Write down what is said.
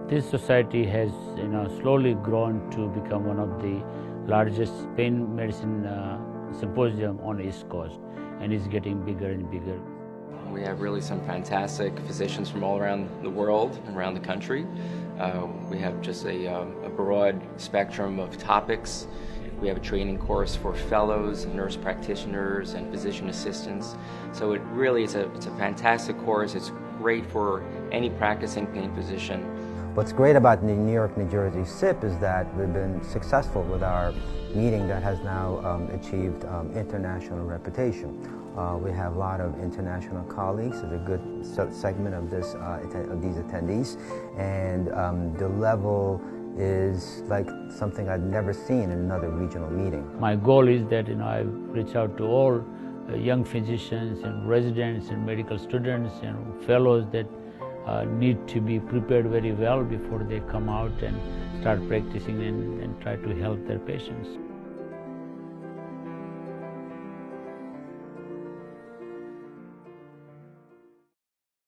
This society has, slowly grown to become one of the largest pain medicine symposium on the East Coast, and is getting bigger and bigger. We have really some fantastic physicians from all around the world and around the country. We have just a broad spectrum of topics. We have a training course for fellows, nurse practitioners, and physician assistants. So it really is it's a fantastic course. It's great for any practicing pain physician. What's great about the New York, New Jersey SIP is that we've been successful with our meeting that has now achieved international reputation. We have a lot of international colleagues. There's a good segment of these attendees, and the level is like something I've never seen in another regional meeting. My goal is that I reach out to all young physicians and residents and medical students and fellows that need to be prepared very well before they come out and start practicing and try to help their patients.